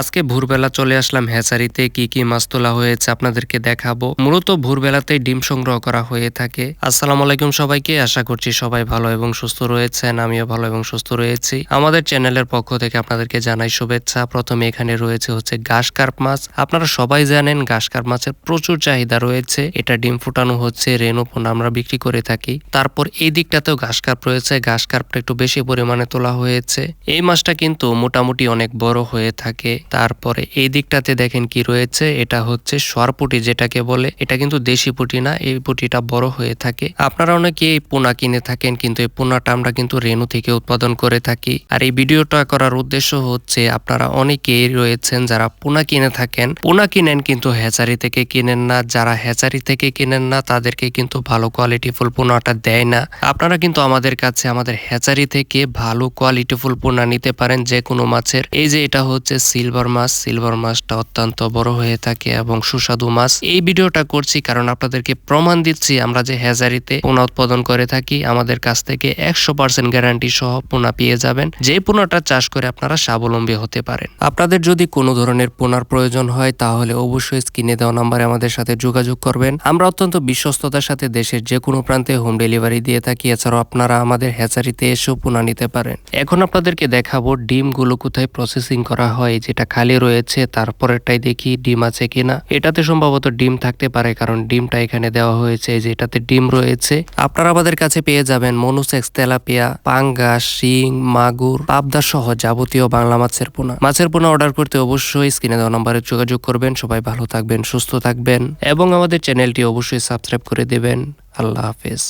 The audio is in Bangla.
আজকে ভোরবেলা চলে আসলাম হ্যাচারিতে কি কি মাছ তোলা হয়েছে আপনাদেরকে দেখাবো। মূলত ভোরবেলাতেই ডিম সংগ্রহ করা হয়ে থাকে। আসসালামু আলাইকুম সবাইকে, আশা করছি সবাই ভালো এবং সুস্থ রয়েছেন। আমিও ভালো এবং সুস্থ রয়েছি। আমাদের চ্যানেলের পক্ষ থেকে আপনাদেরকে জানাই শুভেচ্ছা। প্রথমে এখানে রয়েছে হচ্ছে ঘাস কার্প মাছ। আপনারা সবাই জানেন ঘাস কার্প মাছের প্রচুর চাহিদা রয়েছে। এটা ডিম ফুটানো হচ্ছে, রেনু পোনা আমরা বিক্রি করে থাকি। তারপর এই দিকটাতেও ঘাস কার্প রয়েছে, ঘাস কার্পটা একটু বেশি পরিমাণে তোলা হয়েছে। এই মাছটা কিন্তু মোটামুটি অনেক বড় হয়ে থাকে। তারপরে এই দিকটাতে দেখেন কি রয়েছে, এটা হচ্ছে সরপুটি যেটাকে বলে। এটা কিন্তু দেশি পুঁটি না, এই পুঁটিটা বড় হয়ে থাকে। আপনারা অনেকে এই পোনা কিনে থাকেন, কিন্তু এই পোনাটা আমরা কিন্তু রেনু থেকে উৎপাদন করে থাকি। আর এই ভিডিওটা করার উদ্দেশ্য হচ্ছে আপনারা অনেকেই রয়েছেন যারা পোনা কিনে থাকেন, পোনা কিনেন কিন্তু হ্যাচারি থেকে কিনেন না। যারা হ্যাচারি থেকে কিনেন না তাদেরকে কিন্তু ভালো কোয়ালিটিফুল পোনাটা দেয় না। আপনারা কিন্তু আমাদের কাছে আমাদের হ্যাচারি থেকে ভালো কোয়ালিটিফুল পোনা নিতে পারেন যে কোনো মাছের। এই যে এটা হচ্ছে সিলভার মাছ, সিলভার মাছটা অত্যন্ত বড় হয়ে থাকে এবং সুস্বাদু মাছ। এই ভিডিওটা করছি কারণ আপনাদেরকে প্রমাণ দিচ্ছি আমরা যে হ্যাচারিতে পোনা উৎপাদন করে থাকি। আমাদের কাছ থেকে 100% গ্যারান্টি সহ পোনা পেয়ে যাবেন, যে পোনাটা চাষ করে আপনারা স্বাবলম্বী হতে পারেন। আপনাদের যদি কোনো ধরনের পোনার প্রয়োজন হয় তাহলে অবশ্যই স্ক্রিনে দেওয়া নাম্বারে আমাদের সাথে যোগাযোগ করবেন। আমরা অত্যন্ত বিশ্বস্ততার সাথে দেশের যে কোনো প্রান্তে হোম ডেলিভারি দিয়ে থাকি। এছাড়াও আপনারা আমাদের হ্যাচারিতে এসেও পোনা নিতে পারেন। এখন আপনাদেরকে দেখাবো ডিমগুলো কোথায় প্রসেসিং করা হয়। যেটা খালি রয়েছে তারপরেরটাই দেখি ডিম আছে কিনা। এটাতে সম্ভবত ডিম থাকতে পারে কারণ ডিমটা এখানে দেওয়া হয়েছে, যে এটাতে ডিম রয়েছে। আপনারা আমাদের কাছে পেয়ে যাবেন মনুসেক্স, তেলাপিয়া, পাঙ্গাস, শিং, মাগুর, পাবদা সহ যাবতীয় বাংলা মাছের পোনা। মাছের পোনা অর্ডার করতে অবশ্যই স্ক্রিনে দেওয়া নম্বরে যোগাযোগ করবেন। সবাই ভালো থাকবেন, সুস্থ থাকবেন এবং আমাদের চ্যানেলটি অবশ্যই সাবস্ক্রাইব করে দেবেন। আল্লাহ হাফেজ।